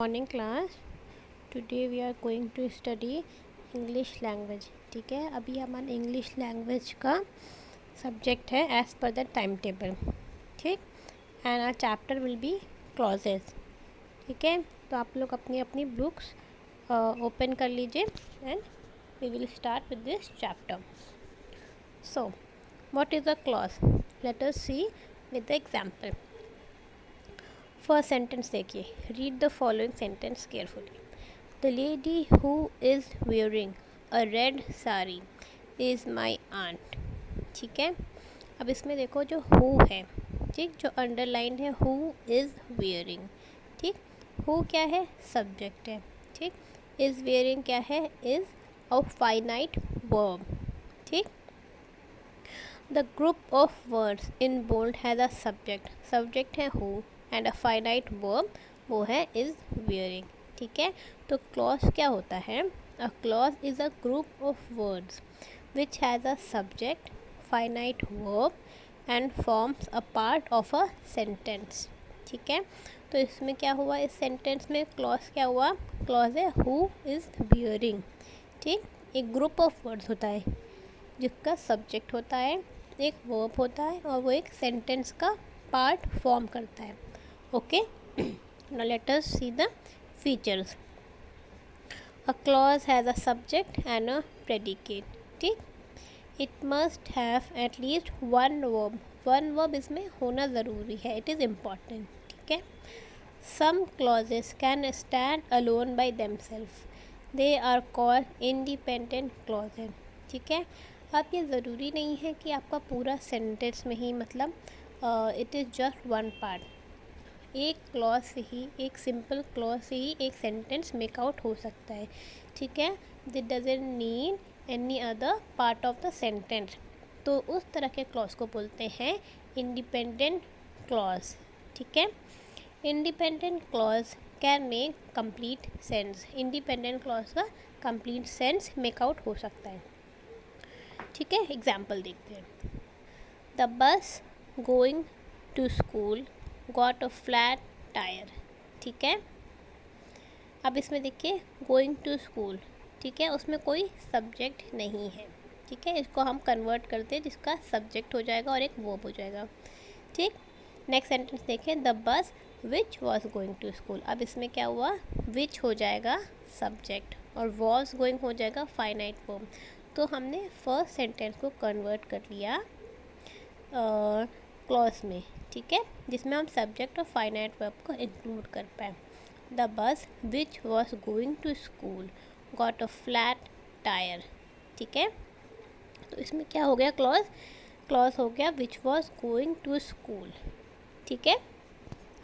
Morning class. Today we are going to study English language. ठीक है, अभी हमारा इंग्लिश लैंग्वेज का सब्जेक्ट है as per the time table. ठीक, and our chapter will be clauses. ठीक है, तो आप लोग अपनी अपनी बुक्स ओपन कर लीजिए and we will start with this chapter. So what is a clause? Let us see with the example. First sentence देखिए, read the following sentence carefully. The lady who is wearing a red sari is my aunt. ठीक है, अब इसमें देखो जो who है, ठीक, जो अंडरलाइन है हु इज़ वेयरिंग। ठीक, हु क्या है? सब्जेक्ट है। ठीक, इज़ वेयरिंग क्या है? Is a finite verb. ठीक, the group of words in bold has a subject. Subject है who and a finite verb, वो है इज़ वेयरिंग। ठीक है, तो क्लॉज क्या होता है? A clause is a group of words which has a subject, finite verb and forms a part of a sentence. ठीक है, तो इसमें क्या हुआ? इस सेंटेंस में क्लॉज क्या हुआ? क्लॉज है हु इज़ वेयरिंग। ठीक, एक ग्रुप ऑफ वर्ड्स होता है जिसका सब्जेक्ट होता है, एक वर्ब होता है और वो एक सेंटेंस का पार्ट फॉर्म करता है। Okay, now let us see the features. A clause has a subject and a predicate. ठीक, it must have at least one verb. One verb इसमें होना ज़रूरी है, इट इज़ इम्पॉर्टेंट। ठीक है, some clauses can stand alone by themself, they are called independent clauses. ठीक है, अब ये ज़रूरी नहीं है कि आपका पूरा सेंटेंस में ही मतलब it is just one part. एक क्लॉज से ही, एक सिंपल क्लॉज से ही एक सेंटेंस मेक आउट हो सकता है। ठीक है, it doesn't need any other part of the sentence. तो उस तरह के क्लॉज को बोलते हैं इंडिपेंडेंट क्लॉज। ठीक है, independent clause can make complete sense. Independent clause का कंप्लीट सेंस मेक आउट हो सकता है। ठीक है, एग्जाम्पल देखते हैं। The bus going to school got a flat tyre. ठीक है, अब इसमें देखिए गोइंग टू स्कूल, ठीक है, उसमें कोई सब्जेक्ट नहीं है। ठीक है, इसको हम कन्वर्ट करते हैं जिसका सब्जेक्ट हो जाएगा और एक वर्ब हो जाएगा। ठीक, नेक्स्ट सेंटेंस देखें, the bus which was going to school. अब इसमें क्या हुआ? विच हो जाएगा सब्जेक्ट और वॉज गोइंग हो जाएगा फाइनाइट वर्ब। तो हमने फर्स्ट सेंटेंस को कन्वर्ट कर लिया क्लॉज में। ठीक है, जिसमें हम सब्जेक्ट और फाइनाइट वर्ब को इंक्लूड कर पाए। The bus which was going to school got a flat tyre. ठीक है, तो इसमें क्या हो गया? क्लॉज क्लॉज हो गया which was going to school. ठीक है,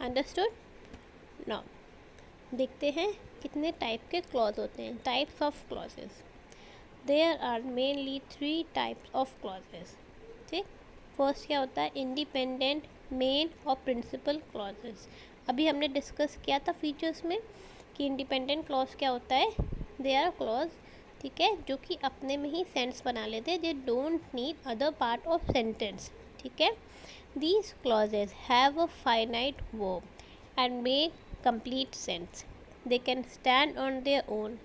अंडरस्टूड। नाउ देखते हैं कितने टाइप के क्लॉज होते हैं। Types of clauses, there are mainly 3 types of clauses. ठीक, फर्स्ट क्या होता है? इंडिपेंडेंट, मेन और प्रिंसिपल क्लॉजेस। अभी हमने डिस्कस किया था फीचर्स में कि इंडिपेंडेंट क्लॉज क्या होता है? दे आर क्लॉज, ठीक है, जो कि अपने में ही सेंस बना लेते हैं, they don't need other part of sentence. ठीक है, these clauses have a finite verb and make complete sense. They can stand on their own.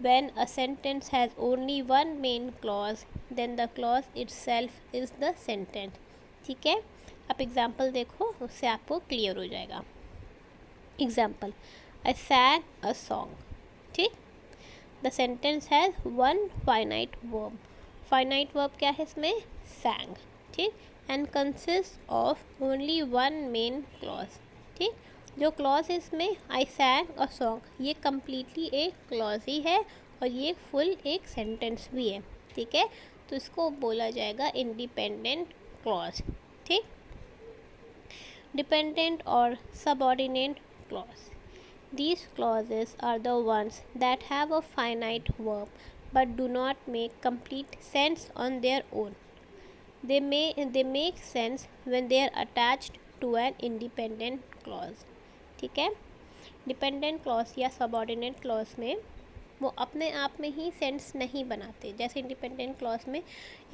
When a sentence has only one main clause, then the clause itself is the sentence. ठीक है, आप example देखो, उससे आपको clear हो जाएगा। Example, I sang a song. ठीक, the sentence has one finite verb. Finite verb क्या है इसमें? sang। ठीक, and consist of only one main clause. ठीक, जो क्लॉज इसमें आई सैंग अ सॉन्ग, ये कम्प्लीटली एक क्लॉज ही है और ये फुल एक सेंटेंस भी है। ठीक है, तो इसको बोला जाएगा इंडिपेंडेंट क्लॉज। ठीक, डिपेंडेंट और subordinate clause, these clauses are the ones that have a finite verb but do not make complete sense on their own. They make sense when they are attached to an independent clause. ठीक है, dependent clause या subordinate clause में वो अपने आप में ही sense नहीं बनाते। जैसे इंडिपेंडेंट क्लॉज में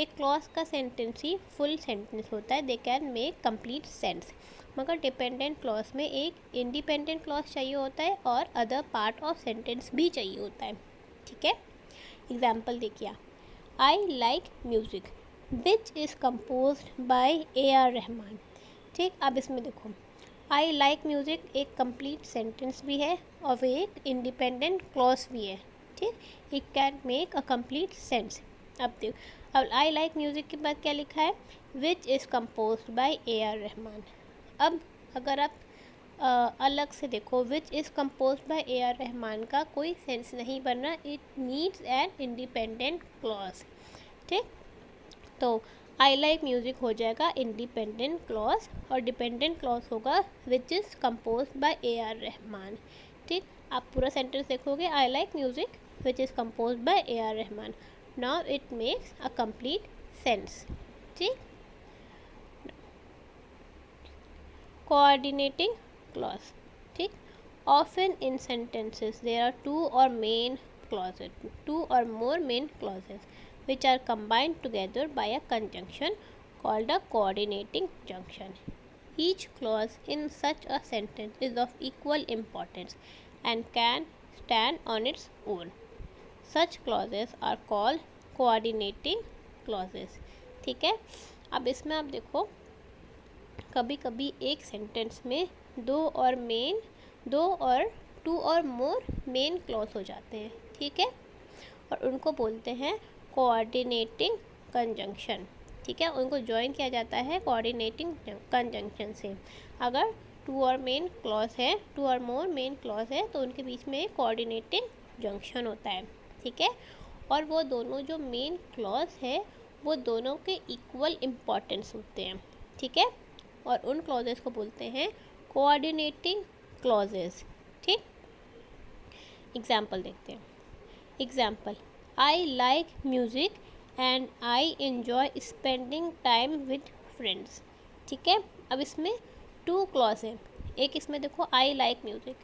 एक क्लॉज का सेंटेंस ही फुल सेंटेंस होता है, दे कैन मेक कंप्लीट सेंस। मगर डिपेंडेंट क्लॉज में एक इंडिपेंडेंट क्लॉज चाहिए होता है और अदर पार्ट ऑफ सेंटेंस भी चाहिए होता है। ठीक है, एग्जाम्पल देखिए, I like music which is composed bye AR Rahman. ठीक, अब इसमें देखो, आई लाइक म्यूज़िक एक कंप्लीट सेंटेंस भी है और वो एक इंडिपेंडेंट क्लॉज भी है। ठीक, it can make a complete sense. अब देखो, अब आई लाइक म्यूज़िक के बाद क्या लिखा है, which is composed bye AR Rahman. अब अगर आप अलग से देखो, which is composed bye AR Rahman का कोई सेंस नहीं बन रहा, it needs an independent clause. ठीक, तो आई लाइक म्यूज़िक हो जाएगा इंडिपेंडेंट क्लॉज और डिपेंडेंट क्लॉज होगा which is composed bye AR Rahman. ठीक, आप पूरा सेंटेंस देखोगे, I like music which is composed bye AR Rahman, now it makes a complete sense. ठीक, कोऑर्डिनेटिंग क्लॉज। ठीक, often in sentences there are two or more main clauses which are combined together by a conjunction called a coordinating junction. Each clause in such a sentence is of equal importance and can stand on its own. Such clauses are called coordinating clauses. ठीक है, अब इसमें आप देखो, कभी कभी एक sentence में दो और टू और मोर मेन क्लॉज हो जाते हैं। ठीक है, और उनको बोलते हैं कोऑर्डिनेटिंग कंजंक्शन। ठीक है, उनको ज्वाइन किया जाता है कोऑर्डिनेटिंग कंजंक्शन से। अगर टू और मोर मेन क्लॉज है तो उनके बीच में कोऑर्डिनेटिंग जंक्शन होता है। ठीक है, और वो दोनों जो मेन क्लॉज है वो दोनों के इक्वल इम्पॉर्टेंस होते हैं। ठीक है, और उन क्लॉजेस को बोलते हैं कोऑर्डिनेटिंग क्लॉजेस। ठीक, एग्जाम्पल देखते हैं। Example, I like music and I enjoy spending time with friends. ठीक है, अब इसमें टू क्लॉज है। एक इसमें देखो आई लाइक म्यूज़िक,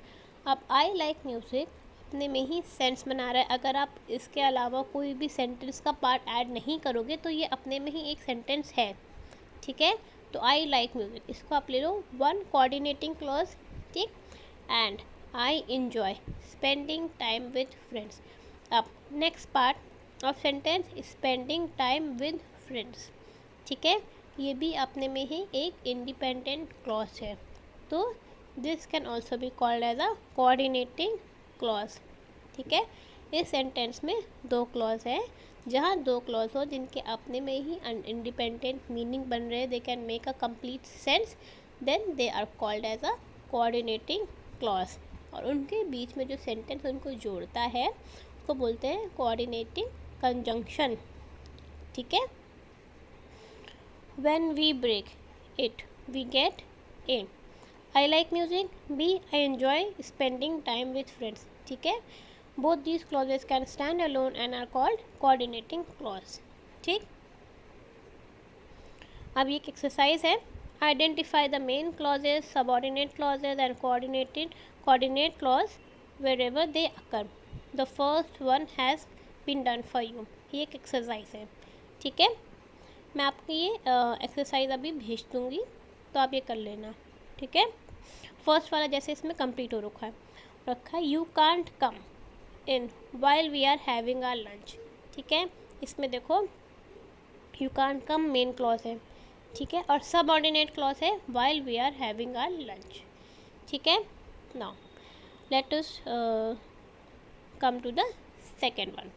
अब आई लाइक म्यूज़िक अपने में ही सेंस बना रहा है। अगर आप इसके अलावा कोई भी सेंटेंस का पार्ट ऐड नहीं करोगे तो ये अपने में ही एक सेंटेंस है। ठीक है, तो आई लाइक म्यूज़िक, इसको आप ले लो वन कोऑर्डिनेटिंग क्लॉज। ठीक, and I enjoy spending time with friends. अब next part of sentence, spending time with friends. ठीक है, ये भी अपने में ही एक इंडिपेंडेंट क्लॉज है, तो this can also be called as a coordinating clause. ठीक है, इस सेंटेंस में दो क्लॉज है, जहाँ दो क्लॉज हो जिनके अपने में ही इंडिपेंडेंट मीनिंग बन रहे, they can make a complete sense, then they are called as a coordinating clause. और उनके बीच में जो सेंटेंस उनको जोड़ता है उसको बोलते हैं कोऑर्डिनेटिंग कंजंक्शन। ठीक है, when we break it we get A, I like music, B I enjoy spending time with friends. ठीक है, both these clauses can stand alone and are called coordinating clause. ठीक, अब ये एक एक्सरसाइज है, identify the main clauses, subordinate clauses and coordinate clause wherever they occur. The first one has been done for you. ये एक exercise है। ठीक है, मैं आपको ये एक्सरसाइज अभी भेज दूँगी तो आप ये कर लेना। ठीक है, फर्स्ट वाला जैसे इसमें कंप्लीट हो रखा है you can't come in while we are having our lunch. ठीक है, इसमें देखो you can't come main clause है। ठीक है, और सबऑर्डिनेट क्लॉज है while we are having our lunch. ठीक है, now let us come to the second one,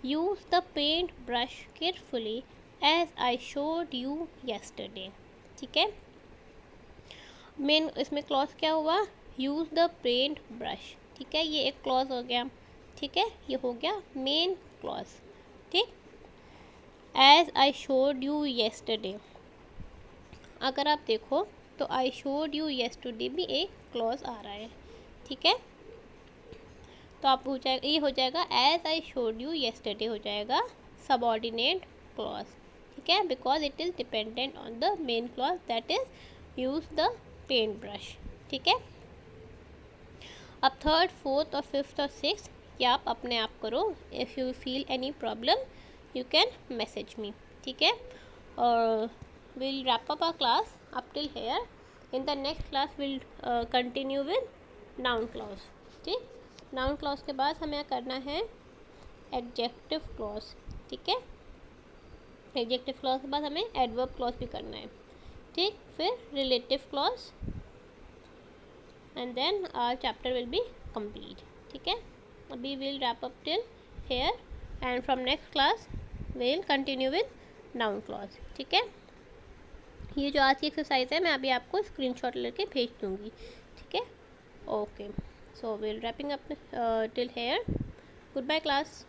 use the paint brush carefully as I showed you yesterday. ठीक है, main इसमें क्लॉज क्या हुआ, यूज द पेंट ब्रश। ठीक है, ये एक क्लॉज हो गया। ठीक है, ये हो गया मेन क्लॉज। ठीक, as I showed you yesterday, अगर आप देखो तो आई शोड यू येस्टरडे भी एक क्लॉज आ रहा है। ठीक है, तो आप हो जाएगा, ये हो जाएगा as I showed you yesterday हो जाएगा सबऑर्डिनेट क्लॉज। ठीक है, because it is dependent on the main clause that is use the paint brush. ठीक है, अब थर्ड, फोर्थ और फिफ्थ और सिक्स बाकी आप अपने आप करो. If you feel any problem you can message me. ठीक है. और we'll wrap up our class up till here. In the next class we'll continue with noun clause. ठीक. noun clause के बाद हमें करना है adjective clause. ठीक है. adjective clause के बाद हमें adverb clause भी करना है. ठीक. फिर relative clause and then our chapter will be complete. ठीक है. अभी we'll wrap up till here and from next class we'll continue with noun clause. ठीक है. ये जो आज की एक्सरसाइज है मैं अभी आपको स्क्रीनशॉट लेके भेज दूँगी. ठीक है. Okay. So will wrapping up till here. Good bye class.